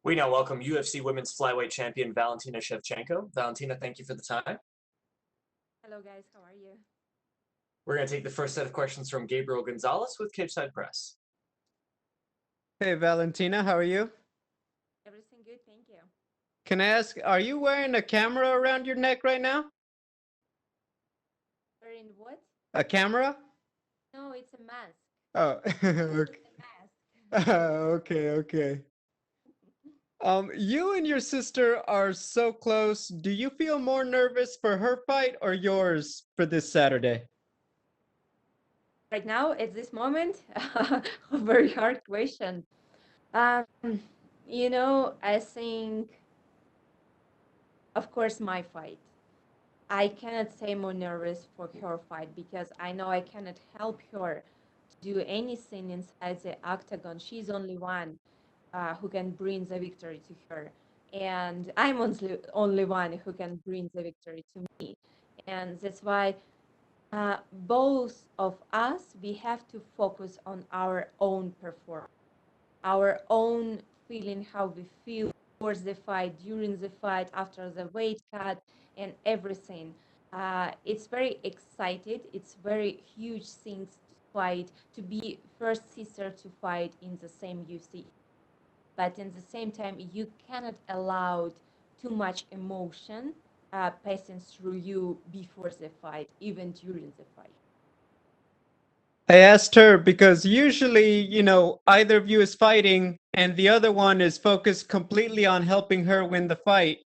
We now welcome UFC Women's Flyweight Champion Valentina Shevchenko. Valentina, thank you for the time. Hello guys, how are you? We're going to take the first set of questions from Gabriel Gonzalez with Cageside Press. Hey, Valentina, how are you? Everything good, thank you. Can I ask, are you wearing a camera around your neck right now? Wearing what? A camera? No, it's a mask. Oh, okay. It's a mask. Okay. You and your sister are so close. Do you feel more nervous for her fight or yours for this Saturday? Right now, at this moment, a very hard question. Um, I think, of course, my fight. I cannot say more nervous for her fight because I know I cannot help her to do anything inside the octagon. She's only one who can bring the victory to her. And I'm only one who can bring the victory to me. And that's why both of us, we have to focus on our own performance, our own feeling, how we feel towards the fight, during the fight, after the weight cut, and everything. It's very excited. It's very huge things to fight, to be first sister to fight in the same UFC. But in the same time, you cannot allow too much emotion passing through you before the fight, even during the fight. I asked her because usually, either of you is fighting and the other one is focused completely on helping her win the fight.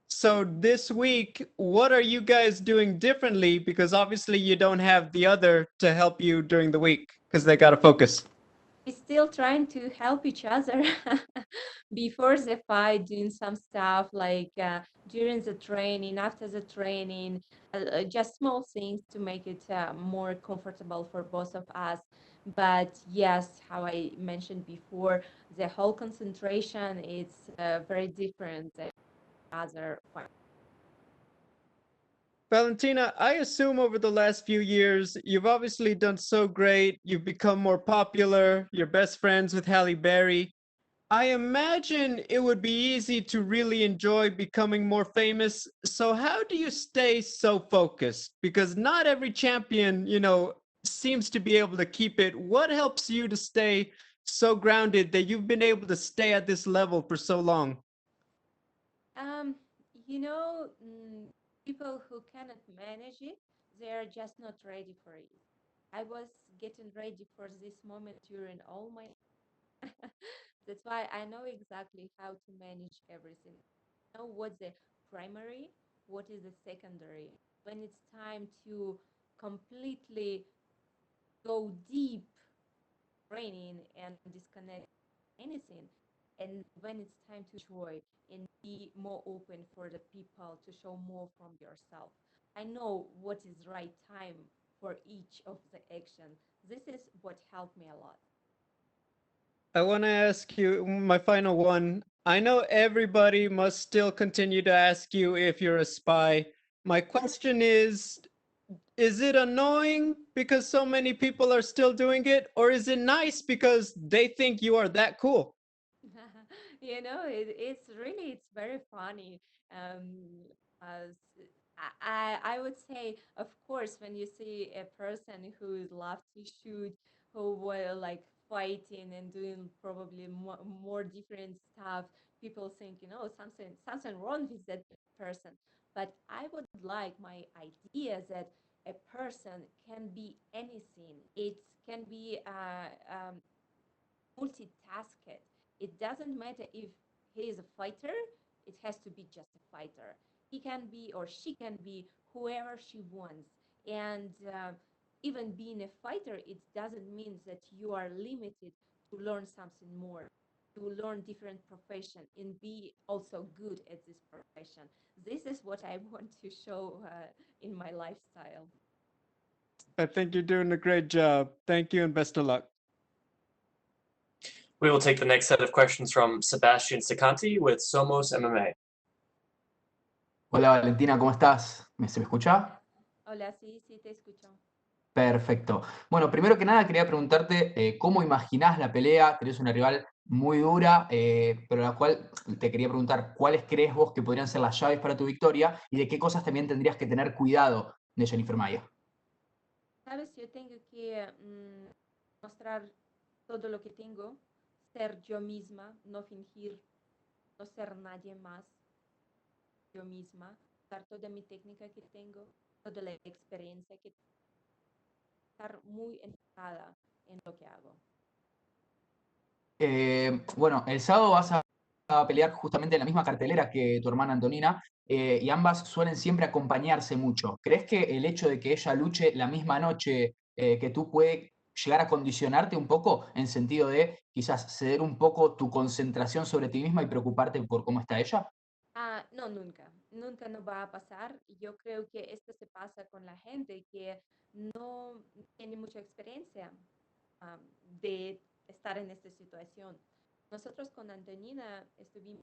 So this week, what are you guys doing differently? Because obviously you don't have the other to help you during the week because they got to focus. We're still trying to help each other before the fight, doing some stuff like during the training, after the training, just small things to make it more comfortable for both of us. But yes, how I mentioned before, the whole concentration is very different than other fight. Valentina, I assume over the last few years, you've obviously done so great. You've become more popular. You're best friends with Halle Berry. I imagine it would be easy to really enjoy becoming more famous. So how do you stay so focused? Because not every champion, seems to be able to keep it. What helps you to stay so grounded that you've been able to stay at this level for so long? Um, you know, people who cannot manage it, they are just not ready for it. I was getting ready for this moment during all my That's why I know exactly how to manage everything. I know what's the primary, what is the secondary. When it's time to completely go deep training and disconnect anything, and when it's time to enjoy and be more open for the people to show more from yourself. I know what is right time for each of the action. This is what helped me a lot. I want to ask you my final one. I know everybody must still continue to ask you if you're a spy. My question is it annoying because so many people are still doing it, or is it nice because they think you are that cool? It's very funny. As I would say, of course, when you see a person who love to shoot, who will like fighting and doing probably more different stuff, people think, something wrong with that person. But I would like my idea that a person can be anything. It can be multitasked. It doesn't matter if he is a fighter, it has to be just a fighter. He can be or she can be whoever she wants. And even being a fighter, it doesn't mean that you are limited to learn something more, to learn different profession and be also good at this profession. This is what I want to show in my lifestyle. I think you're doing a great job. Thank you and best of luck. We will take the next set of questions from Sebastian Secanti with Somos MMA. Hola Valentina, ¿cómo estás? ¿Se me escucha? Hola, sí, sí, te escucho. Perfecto. Bueno, primero que nada quería preguntarte cómo imaginás la pelea. Tenés una rival muy dura, pero la cual te quería preguntar, ¿cuáles crees vos que podrían ser las llaves para tu victoria y de qué cosas también tendrías que tener cuidado de Jennifer Maia? Sabes, yo tengo que mostrar todo lo que tengo, ser yo misma, no fingir, no ser nadie más, yo misma, dar toda mi técnica que tengo, toda la experiencia que tengo, estar muy enfocada en lo que hago. Bueno, el sábado vas a pelear justamente en la misma cartelera que tu hermana Antonina, y ambas suelen siempre acompañarse mucho. ¿Crees que el hecho de que ella luche la misma noche que tú puede llegar a condicionarte un poco en sentido de quizás ceder un poco tu concentración sobre ti misma y preocuparte por cómo está ella? No, nunca, nunca no va a pasar. Yo creo que esto se pasa con la gente que no tiene mucha experiencia de estar en esta situación. Nosotros con Antonina estuvimos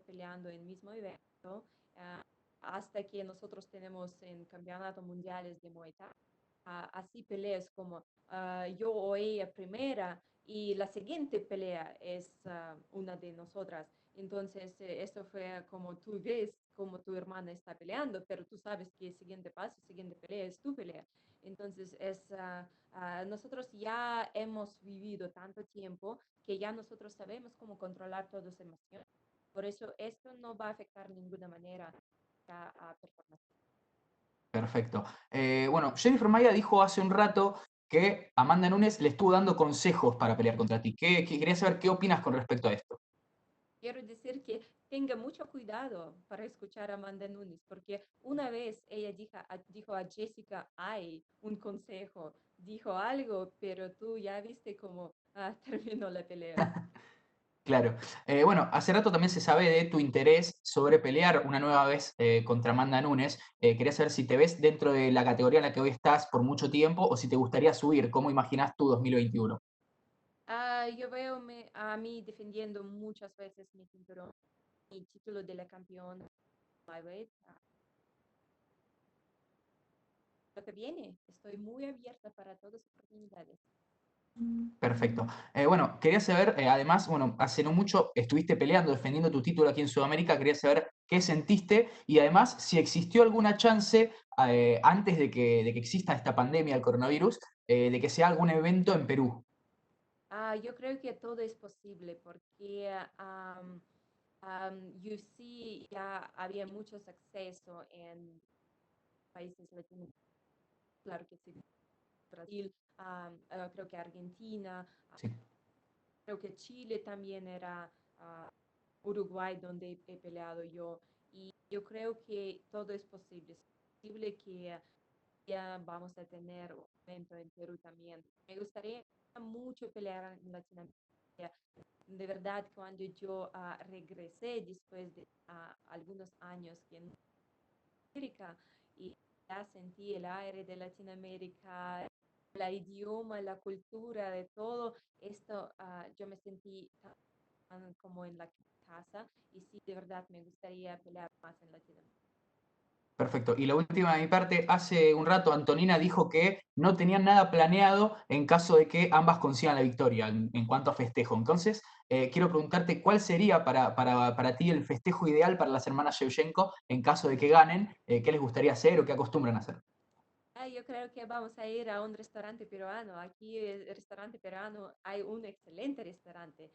peleando en el mismo evento ah, hasta que nosotros tenemos en campeonatos mundiales de Muay Thai. Así peleas como yo o ella primera y la siguiente pelea es una de nosotras. Entonces, esto fue como tú ves como tu hermana está peleando, pero tú sabes que el siguiente paso, siguiente pelea es tu pelea. Entonces, nosotros ya hemos vivido tanto tiempo que ya nosotros sabemos cómo controlar todas las emociones. Por eso, esto no va a afectar de ninguna manera a performance. Perfecto. Bueno, Jennifer Maia dijo hace un rato que Amanda Nunes le estuvo dando consejos para pelear contra ti. Quería saber qué opinas con respecto a esto. Quiero decir que tenga mucho cuidado para escuchar a Amanda Nunes, porque una vez ella dijo a Jessica, hay un consejo, dijo algo, pero tú ya viste cómo terminó la pelea. Claro. Bueno, hace rato también se sabe de tu interés sobre pelear una nueva vez contra Amanda Nunes. Quería saber si te ves dentro de la categoría en la que hoy estás por mucho tiempo o si te gustaría subir. ¿Cómo imaginas tu 2021? Yo veo a mí defendiendo muchas veces mi cinturón, mi título de la campeona flyweight. Lo que viene, estoy muy abierta para todas las oportunidades. Perfecto. Bueno, quería saber, además, bueno, hace no mucho estuviste peleando, defendiendo tu título aquí en Sudamérica. Quería saber qué sentiste y además si existió alguna chance, antes de que exista esta pandemia del coronavirus, de que sea algún evento en Perú. Yo creo que todo es posible porque UFC ya había muchos accesos en países latinoamericanos, claro que sí, Brasil, creo que Argentina, Sí. creo que Chile también era Uruguay donde he peleado yo. Y yo creo que todo es posible. Es posible que ya vamos a tener un evento en Perú también. Me gustaría mucho pelear en Latinoamérica. De verdad, cuando yo regresé después de algunos años que en América y ya sentí el aire de Latinoamérica, el idioma, la cultura, de todo esto, yo me sentí tan como en la casa y sí, de verdad me gustaría pelear más en Latinoamérica. Perfecto. Y la última de mi parte, hace un rato Antonina dijo que no tenían nada planeado en caso de que ambas consigan la victoria en cuanto a festejo. Entonces, quiero preguntarte cuál sería para ti el festejo ideal para las hermanas Shevchenko en caso de que ganen, qué les gustaría hacer o qué acostumbran a hacer. Yo creo que vamos a ir a un restaurante peruano. Aquí el restaurante peruano hay un excelente restaurante.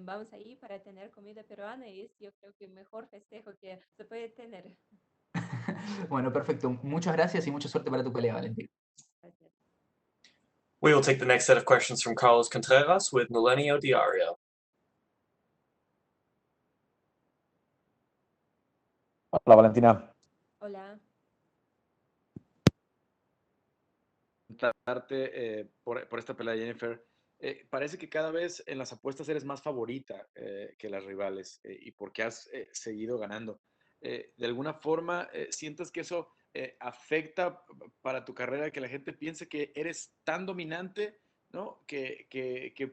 Vamos a ir para tener comida peruana y es yo creo que el mejor festejo que se puede tener. Bueno, perfecto. Muchas gracias y mucha suerte para tu pelea, Valentín. Gracias. We will take the next set of questions from Carlos Contreras with Milenio Diario. Hola Valentina. Hola. Preguntarte por esta pelea de Jennifer. Parece que cada vez en las apuestas eres más favorita que las rivales y porque has seguido ganando. ¿De alguna forma sientes que eso afecta para tu carrera, que la gente piense que eres tan dominante, ¿no? Que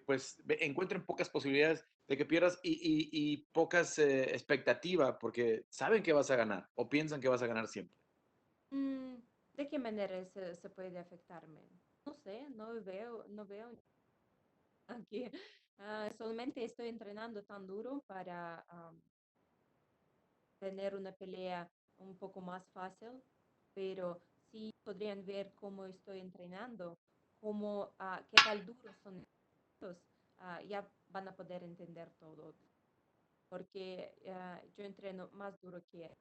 pues encuentren pocas posibilidades de que pierdas y pocas expectativas porque saben que vas a ganar o piensan que vas a ganar siempre? Mm, ¿De qué manera se puede afectarme? No sé, no veo aquí. Solamente estoy entrenando tan duro para tener una pelea un poco más fácil, pero sí podrían ver cómo estoy entrenando, qué tal duros son estos, ya van a poder entender todo, porque yo entreno más duro que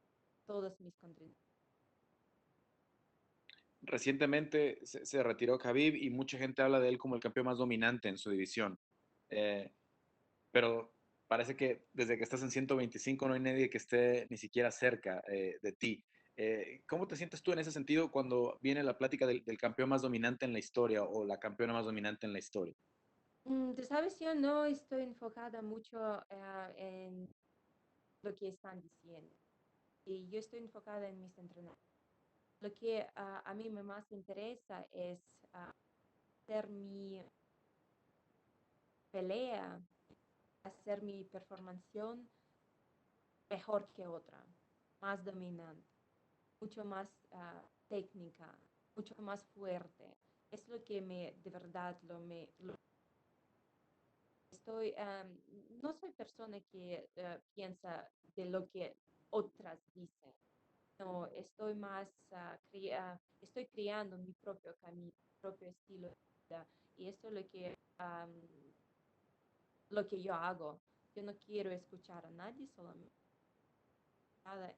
todos mis contrincantes. Recientemente se retiró Khabib y mucha gente habla de él como el campeón más dominante en su división. Eh, pero parece que desde que estás en 125 no hay nadie que esté ni siquiera cerca de ti. ¿Cómo te sientes tú en ese sentido cuando viene la plática del campeón más dominante en la historia o la campeona más dominante en la historia? Tú sabes, yo no estoy enfocada mucho en lo que están diciendo y yo estoy enfocada en mis entrenamientos. Lo que a mí me más interesa es hacer mi pelea, hacer mi performance mejor que otra, más dominante, mucho más técnica, mucho más fuerte. Es lo que de verdad, estoy, no soy persona que piensa de lo que otras dicen. No, estoy más, estoy creando mi propio camino, mi propio estilo de vida. Y esto es lo que yo hago. Yo no quiero escuchar a nadie, solamente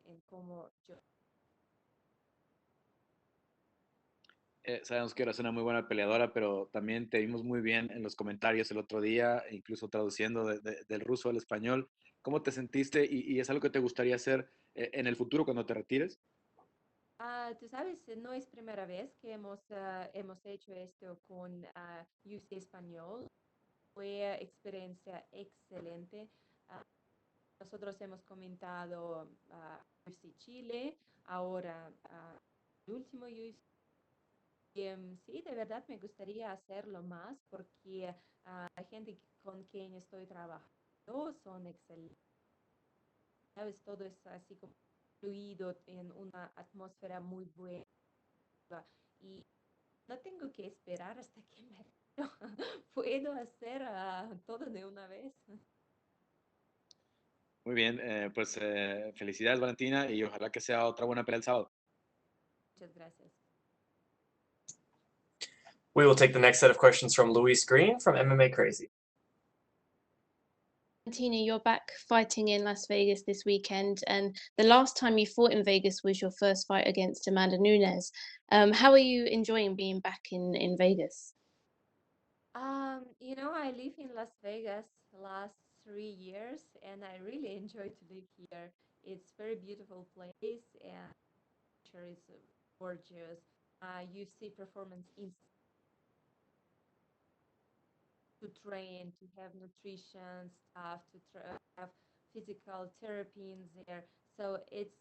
en cómo yo. Sabemos que eres una muy buena peleadora, pero también te vimos muy bien en los comentarios el otro día, incluso traduciendo del ruso al español. ¿Cómo te sentiste y es algo que te gustaría hacer en el futuro cuando te retires? Tú sabes, no es primera vez que hemos hecho esto con UFC Español. Fue experiencia excelente. Ah, Nosotros hemos comentado UFC Chile, ahora el último UFC. Sí, de verdad me gustaría hacerlo más porque la gente con quien estoy trabajando son excelentes. ¿Sabes? Todo es así como fluido en una atmósfera muy buena y no tengo que esperar hasta que me retiro. Puedo hacer todo de una vez. Muy bien, pues felicidades Valentina y ojalá que sea otra buena pelea el sábado. Muchas gracias. We will take the next set of questions from Luis Green from MMA Crazy. Valentina, you're back fighting in Las Vegas this weekend, and the last time you fought in Vegas was your first fight against Amanda Nunes. How are you enjoying being back in Vegas? I live in Las Vegas the last 3 years, and I really enjoy to live here. It's very beautiful place, and nature is gorgeous. You see performance in to train, to have nutrition stuff, have physical therapy in there. So it's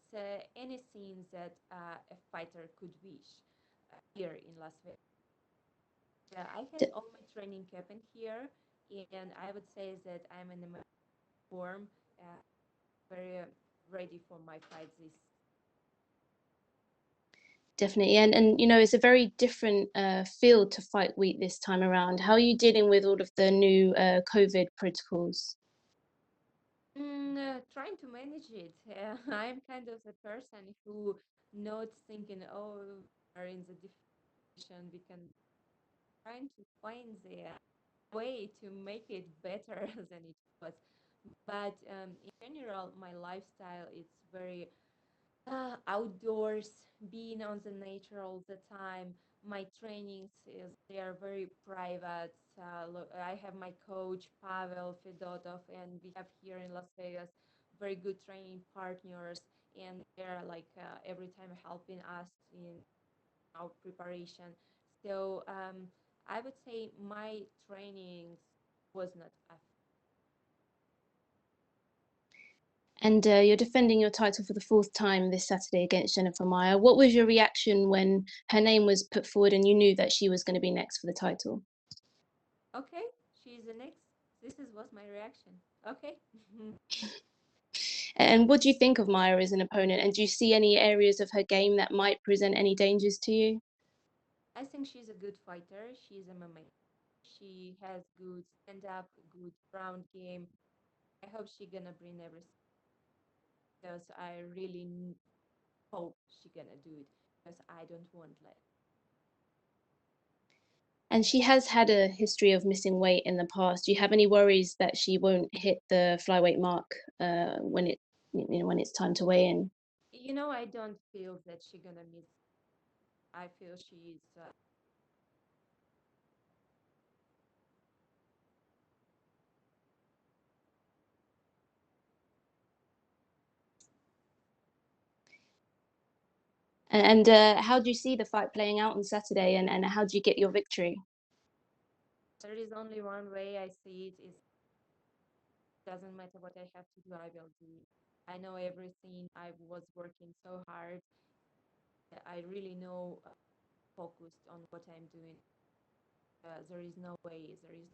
anything that a fighter could wish here in Las Vegas. I had all my training happened here, and I would say that I'm in the form, very ready for my fight this. Definitely, and it's a very different field to fight week this time around. How are you dealing with all of the new COVID protocols? Trying to manage it. I'm kind of a person who not thinking, oh, we're in the definition. We can trying to find the way to make it better than it was. But in general, my lifestyle is very outdoors, being on the nature all the time. My trainings they are very private. I have my coach Pavel Fedotov, and we have here in Las Vegas very good training partners, and they're like every time helping us in our preparation. So I would say my trainings was not And you're defending your title for the fourth time this Saturday against Jennifer Maia. What was your reaction when her name was put forward and you knew that she was going to be next for the title? okay. She's the next. Was my reaction. Okay. And what do you think of Maia as an opponent? And do you see any areas of her game that might present any dangers to you? I think she's a good fighter. She's MMA. she has good stand up, good ground game. I hope she gonna bring everything because I really hope she gonna do it because I don't want like. And she has had a history of missing weight in the past. Do you have any worries that she won't hit the flyweight mark when when it's time to weigh in? I don't feel that she gonna miss. I feel she's. And how do you see the fight playing out on Saturday, and how do you get your victory? There is only one way I see it is doesn't matter what I have to do, I will do it. I know everything. I was working so hard. I really know focused on what I'm doing. There is no way. There is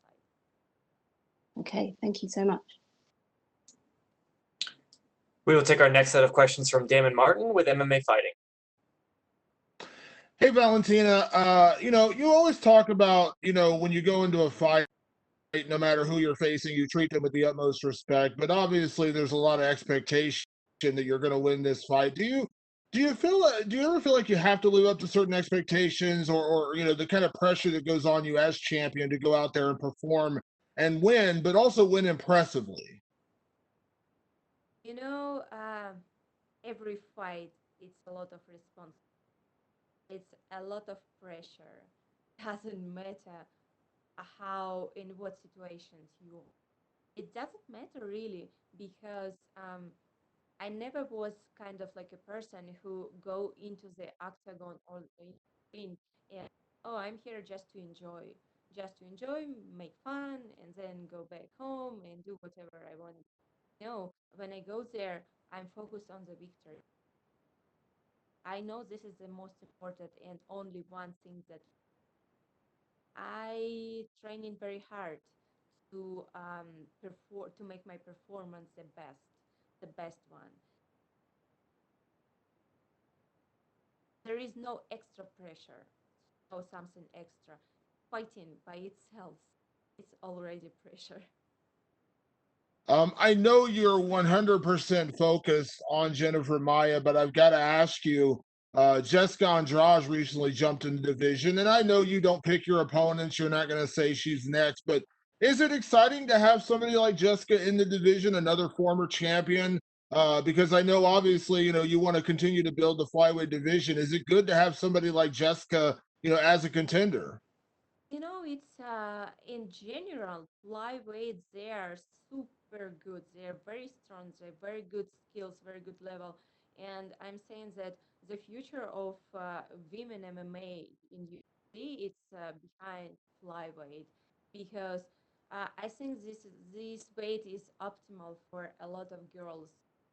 side. Okay, thank you so much. We will take our next set of questions from Damon Martin with MMA Fighting. Hey, Valentina, you always talk about, when you go into a fight, no matter who you're facing, you treat them with the utmost respect. But obviously, there's a lot of expectation that you're going to win this fight. Do you ever feel like you have to live up to certain expectations, or the kind of pressure that goes on you as champion to go out there and perform and win, but also win impressively? Every fight, it's a lot of responsibility. It's a lot of pressure. Doesn't matter how in what situations you. It doesn't matter really because I never was kind of like a person who go into the octagon or the ring and I'm here just to enjoy, make fun, and then go back home and do whatever I want. No, when I go there, I'm focused on the victory. I know this is the most important and only one thing that I training very hard to perform to make my performance the best one. There is no extra pressure or something extra. Fighting by itself, it's already pressure. I know you're 100% focused on Jennifer Maia, but I've got to ask you, Jessica Andrade recently jumped in the division, and I know you don't pick your opponents. You're not going to say she's next, but is it exciting to have somebody like Jessica in the division, another former champion? Because I know obviously, you want to continue to build the flyweight division. Is it good to have somebody like Jessica, as a contender? It's in general, flyweights, they are super good. They're very strong. They're very good skills, very good level. And I'm saying that the future of women MMA in UFC, it's behind flyweight because I think this weight is optimal for a lot of girls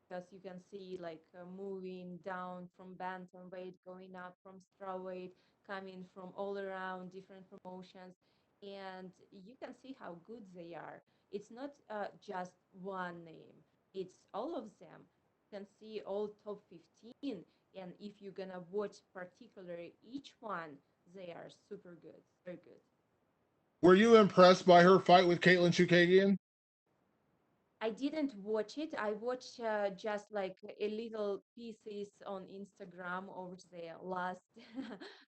because you can see like moving down from bantamweight, going up from strawweight, coming from all around different promotions, and you can see how good they are. It's not just one name, it's all of them. You can see all top 15, and if you're gonna watch particularly each one, they are super good, very good. Were you impressed by her fight with Caitlin Chukagian? I didn't watch it. I watched just like a little pieces on Instagram over the last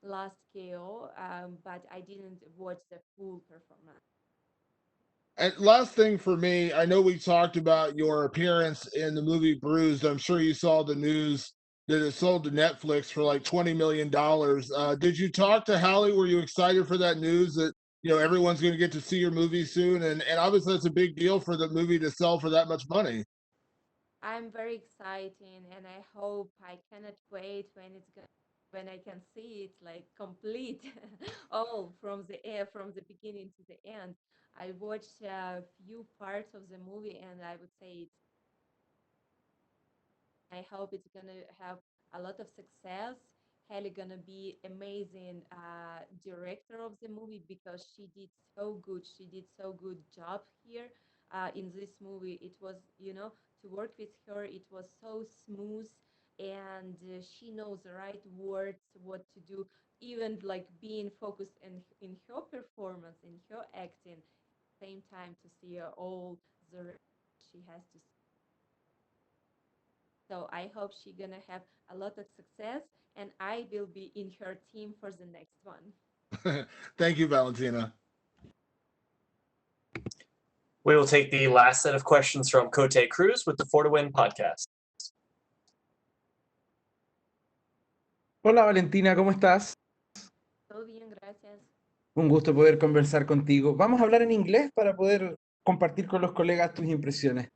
last KO, but I didn't watch the full performance. And last thing for me, I know we talked about your appearance in the movie Bruised. I'm sure you saw the news that it sold to Netflix for like $20 million. Did you talk to Hallie? Were you excited for that news that everyone's going to get to see your movie soon? And obviously that's a big deal for the movie to sell for that much money. I'm very excited, and I hope I cannot wait when I can see it like complete, all from the air from the beginning to the end. I watched a few parts of the movie, and I would say it's I hope it's gonna have a lot of success. Haley gonna be amazing director of the movie because she did so good. She did so good job here in this movie. It was, to work with her. It was so smooth, and she knows the right words, what to do even like being focused in her performance, in her acting, same time to see all the she has to. So I hope she's gonna have a lot of success, and I will be in her team for the next one. Thank you, Valentina. We will take the last set of questions from Cote Cruz with the Four to Win podcast. Hola Valentina, ¿cómo estás? Todo bien, gracias. Un gusto poder conversar contigo. Vamos a hablar en inglés para poder compartir con los colegas tus impresiones.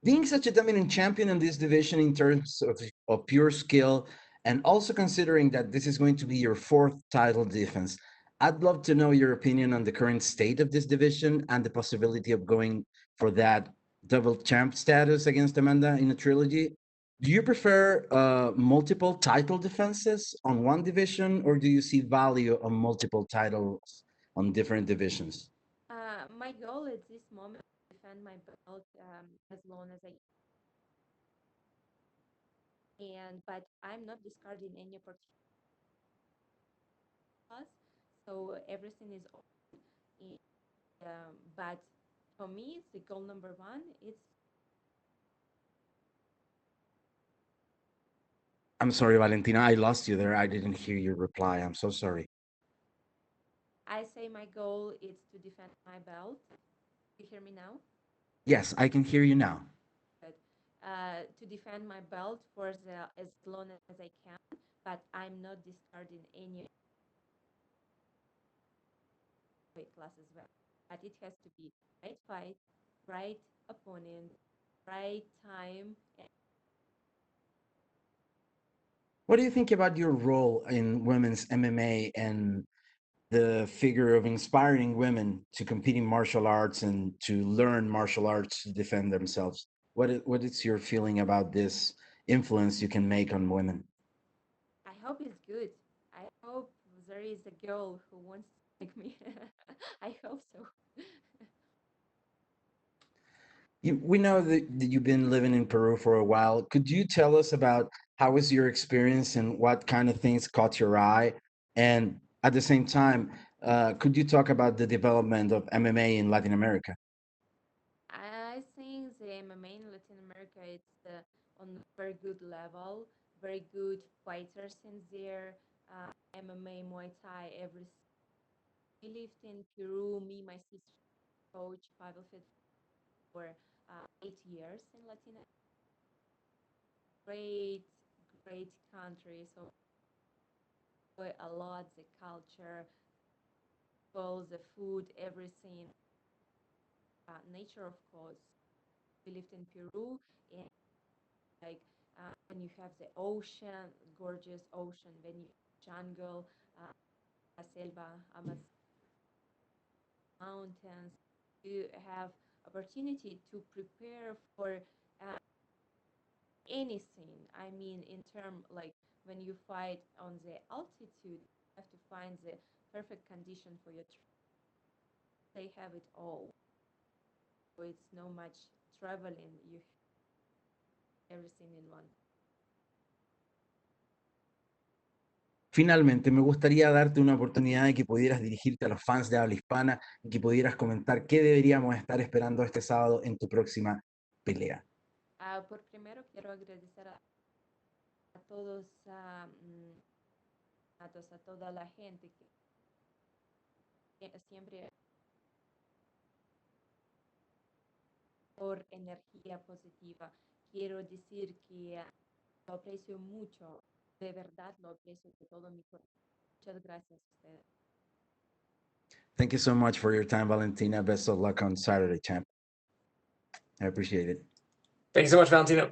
Being such a dominant champion in this division in terms of pure skill, and also considering that this is going to be your fourth title defense, I'd love to know your opinion on the current state of this division and the possibility of going for that double champ status against Amanda in a trilogy. Do you prefer multiple title defenses on one division, or do you see value on multiple titles on different divisions? My goal at this moment is to defend my belt as long as I can, but I'm not discarding any opportunity. So everything is open. But for me, the goal number one is. I'm sorry, Valentina, I lost you there. I didn't hear your reply. I'm so sorry. I say my goal is to defend my belt. You hear me now? Yes, I can hear you now. Good. To defend my belt for as long as I can, but I'm not discarding any weight class as well. But it has to be right fight, right opponent, right time. What do you think about your role in women's MMA and the figure of inspiring women to compete in martial arts and to learn martial arts to defend themselves? What is your feeling about this influence you can make on women? I hope it's good. I hope there is a girl who wants to like me. I hope so. We know that you've been living in Peru for a while. Could you tell us about how was your experience and what kind of things caught your eye? And at the same time, could you talk about the development of MMA in Latin America? I think the MMA in Latin America is on a very good level, very good fighters in there. MMA, Muay Thai, every. We lived in Peru, me, my sister, coach, Pavel Fit for 8 years in Latin America. Great, great country. So enjoy a lot the culture, all the food, everything. Nature, of course. We lived in Peru, and like when you have the ocean, gorgeous ocean, when you jungle, la selva, Amazon mountains, you have opportunity to prepare for anything. I mean, in term like when you fight on the altitude, you have to find the perfect condition for your. They have it all. So it's no much traveling. You have everything in one. Finalmente, me gustaría darte una oportunidad de que pudieras dirigirte a los fans de habla hispana y que pudieras comentar qué deberíamos estar esperando este sábado en tu próxima pelea. Por primero quiero agradecer a todos, a toda la gente que siempre por energía positiva. Quiero decir que lo aprecio mucho, de verdad lo aprecio de todo mi corazón. Muchas gracias a ustedes. Thank you so much for your time, Valentina. Best of luck on Saturday, champ. I appreciate it. Thank you so much, Valentina.